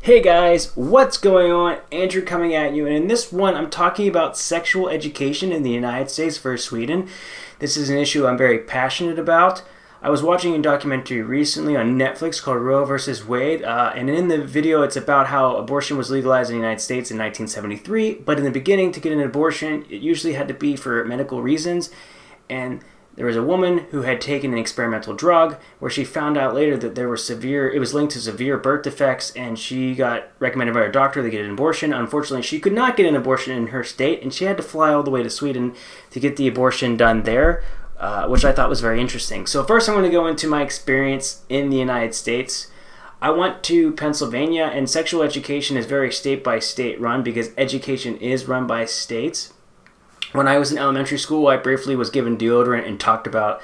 Hey guys, what's going on? Andrew coming at you, and in this one I'm talking about sexual education in the United States versus Sweden. This is an issue I'm very passionate about. I was watching a documentary recently on Netflix called Roe vs. Wade, and in the video it's about how abortion was legalized in the United States in 1973, but in the beginning to get an abortion it usually had to be for medical reasons, and there was a woman who had taken an experimental drug where she found out later that it was linked to severe birth defects, and she got recommended by her doctor to get an abortion. Unfortunately, she could not get an abortion in her state, and she had to fly all the way to Sweden to get the abortion done there, which I thought was very interesting. So first I'm going to go into my experience in the United States. I went to Pennsylvania, and sexual education is very state-by-state run because education is run by states. When I was in elementary school, I briefly was given deodorant and talked about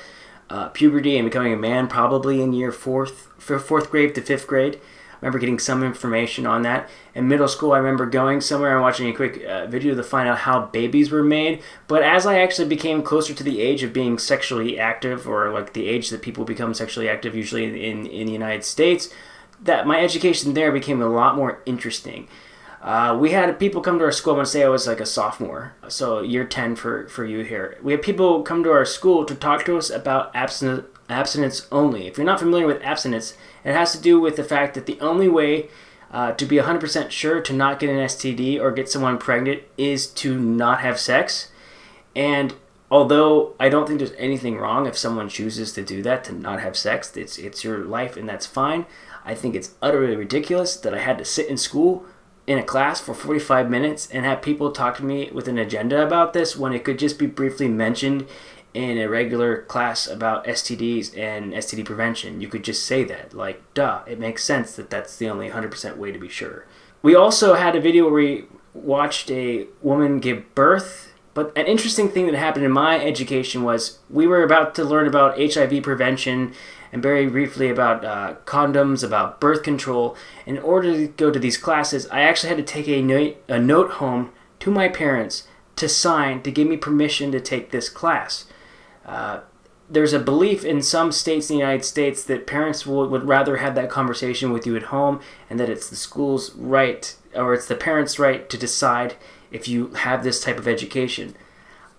puberty and becoming a man probably in fourth grade to fifth grade. I remember getting some information on that. In middle school, I remember going somewhere and watching a quick video to find out how babies were made. But as I actually became closer to the age of being sexually active, or like the age that people become sexually active usually in the United States, that my education there became a lot more interesting. We had people come to our school. I'm going to say I was like a sophomore, so year 10 for you here. We had people come to our school to talk to us about abstinence only. If you're not familiar with abstinence, it has to do with the fact that the only way to be 100% sure to not get an STD or get someone pregnant is to not have sex. And although I don't think there's anything wrong if someone chooses to do that, to not have sex, it's your life and that's fine. I think it's utterly ridiculous that I had to sit in school in a class for 45 minutes and have people talk to me with an agenda about this when it could just be briefly mentioned in a regular class about STDs and STD prevention. You could just say that, like, duh, it makes sense that that's the only 100% way to be sure. We also had a video where we watched a woman give birth, but an interesting thing that happened in my education was we were about to learn about HIV prevention and very briefly about condoms, about birth control. In order to go to these classes, I actually had to take a note home to my parents to sign to give me permission to take this class. There's a belief in some states in the United States that parents would rather have that conversation with you at home, and that it's the school's right, or it's the parents' right to decide if you have this type of education.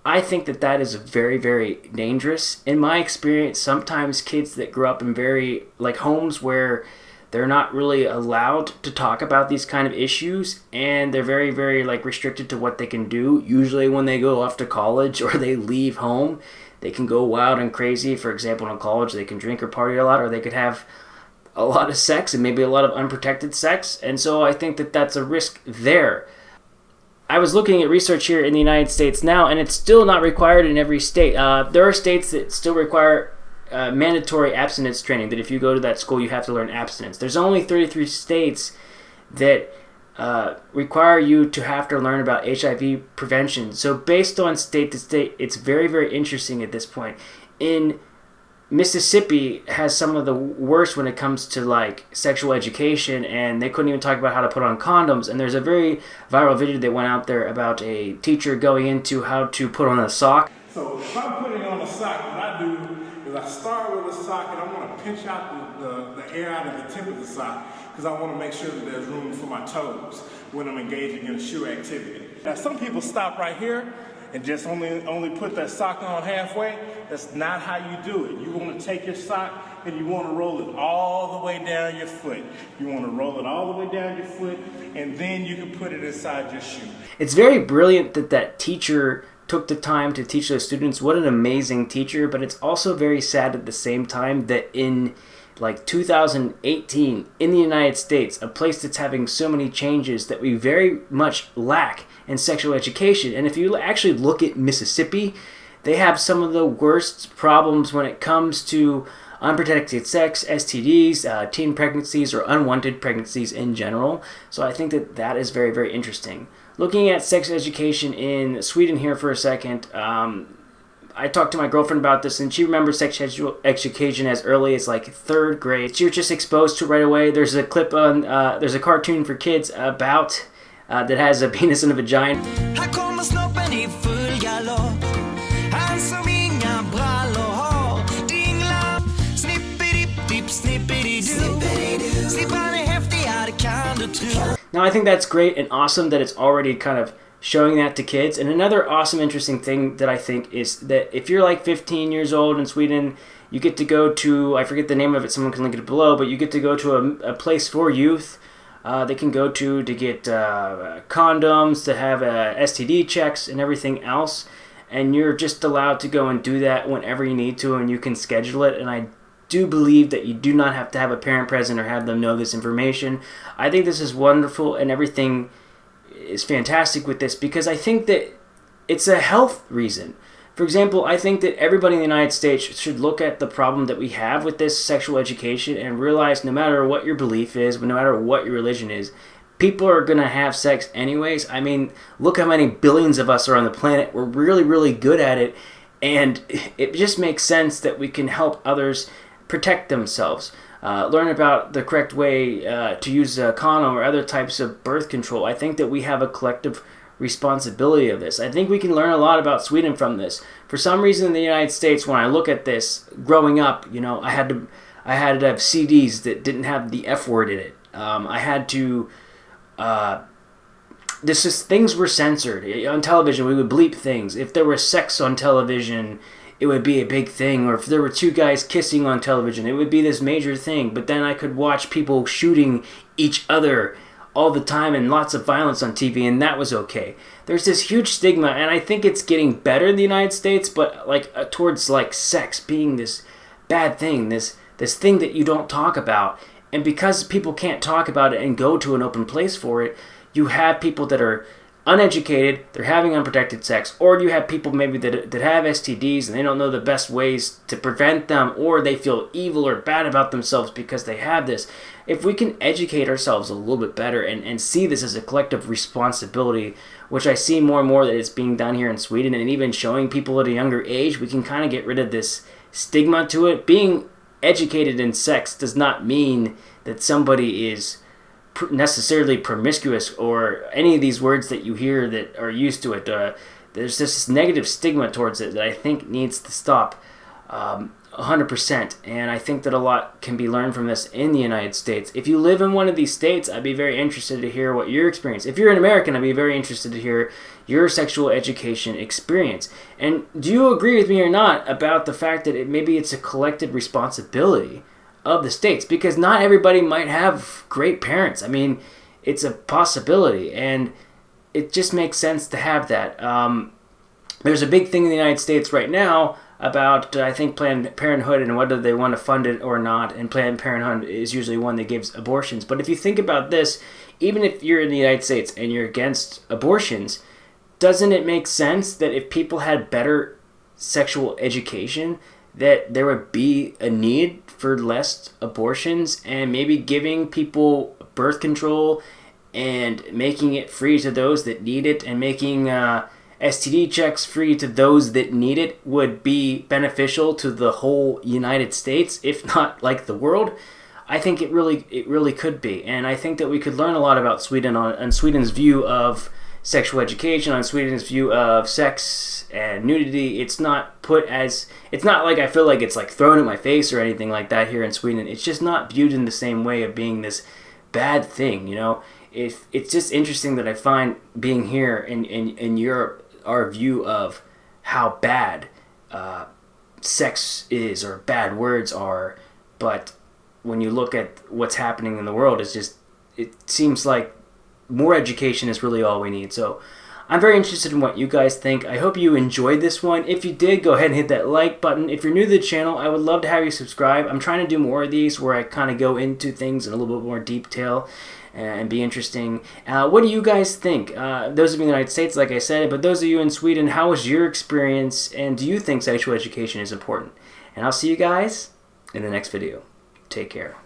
I think that is very, very dangerous. In my experience, sometimes kids that grow up in very homes where they're not really allowed to talk about these kind of issues, and they're very, very restricted to what they can do. Usually when they go off to college or they leave home, they can go wild and crazy. For example, in college, they can drink or party a lot, or they could have a lot of sex and maybe a lot of unprotected sex. And so I think that that's a risk there. I was looking at research here in the United States now, and it's still not required in every state. There are states that still require mandatory abstinence training, that if you go to that school, you have to learn abstinence. There's only 33 states that require you to have to learn about HIV prevention. So based on state to state, it's very, very interesting at this point. In Mississippi has some of the worst when it comes to sexual education, and they couldn't even talk about how to put on condoms. And there's a very viral video that went out there about a teacher going into how to put on a sock. So if I'm putting on a sock, what I do is I start with a sock and I want to pinch out the air out of the tip of the sock, because I want to make sure that there's room for my toes when I'm engaging in a shoe activity. Now some people stop right here and just only put that sock on halfway. That's not how you do it. You want to take your sock and you want to roll it all the way down your foot. You want to roll it all the way down your foot, and then you can put it inside your shoe. It's very brilliant that teacher took the time to teach those students. What an amazing teacher. But it's also very sad at the same time that in 2018 in the United States, a place that's having so many changes, that we very much lack in sexual education. And if you actually look at Mississippi, they have some of the worst problems when it comes to unprotected sex, STDs, teen pregnancies, or unwanted pregnancies in general. So I think that is very, very interesting. Looking at sex education in Sweden here for a second, I talked to my girlfriend about this, and she remembers sexual education as early as third grade. She was just exposed to it right away. There's a clip on, there's a cartoon for kids about that has a penis and a vagina. Now, I think that's great and awesome that it's already kind of showing that to kids. And another awesome, interesting thing that I think is that if you're like 15 years old in Sweden, you get to go to, I forget the name of it, someone can link it below, but you get to go to a place for youth. They can go to get condoms, to have STD checks and everything else. And you're just allowed to go and do that whenever you need to, and you can schedule it. And I do believe that you do not have to have a parent present or have them know this information. I think this is wonderful, and everything is fantastic with this because I think that it's a health reason. For example, I think that everybody in the United States should look at the problem that we have with this sexual education and realize no matter what your belief is, no matter what your religion is, people are going to have sex anyways. I mean, look how many billions of us are on the planet. We're really, really good at it, and it just makes sense that we can help others protect themselves. Learn about the correct way to use a condom or other types of birth control. I think that we have a collective responsibility of this. I think we can learn a lot about Sweden from this. For some reason in the United States, when I look at this, growing up, I had to have CDs that didn't have the F word in it. I had to things were censored. On television, we would bleep things. If there was sex on television, it would be a big thing. Or if there were two guys kissing on television, it would be this major thing. But then I could watch people shooting each other all the time and lots of violence on TV, and that was okay. There's this huge stigma, and I think it's getting better in the United States, but towards sex being this bad thing, this thing that you don't talk about. And because people can't talk about it and go to an open place for it, you have people that are uneducated, they're having unprotected sex, or you have people maybe that have STDs and they don't know the best ways to prevent them, or they feel evil or bad about themselves because they have this. If we can educate ourselves a little bit better and see this as a collective responsibility, which I see more and more that it's being done here in Sweden, and even showing people at a younger age, we can kind of get rid of this stigma to it. Being educated in sex does not mean that somebody is necessarily promiscuous or any of these words that you hear that are used to it. There's this negative stigma towards it that I think needs to stop 100%. And I think that a lot can be learned from this in the United States. If you live in one of these states, I'd be very interested to hear what your experience. If you're an American, I'd be very interested to hear your sexual education experience. And do you agree with me or not about the fact that maybe it's a collective responsibility of the states? Because not everybody might have great parents. I mean, it's a possibility, and it just makes sense to have that. There's a big thing in the United States right now about, I think, Planned Parenthood and whether they want to fund it or not, and Planned Parenthood is usually one that gives abortions. But if you think about this, even if you're in the United States and you're against abortions, doesn't it make sense that if people had better sexual education, that there would be a need for less abortions, and maybe giving people birth control and making it free to those that need it, and making STD checks free to those that need it would be beneficial to the whole United States, if not the world? I think it really could be, and I think that we could learn a lot about Sweden on Sweden's view of sexual education, on Sweden's view of sex and nudity. It's not like I feel like it's thrown in my face or anything like that here in Sweden. It's just not viewed in the same way of being this bad thing, It's just interesting that I find being here in Europe, our view of how bad sex is or bad words are, but when you look at what's happening in the world, it seems like more education is really all we need. So I'm very interested in what you guys think. I hope you enjoyed this one. If you did, go ahead and hit that like button. If you're new to the channel, I would love to have you subscribe. I'm trying to do more of these where I kind of go into things in a little bit more detail and be interesting. What do you guys think? Those of you in the United States, like I said, but those of you in Sweden, how was your experience, and do you think sexual education is important? And I'll see you guys in the next video. Take care.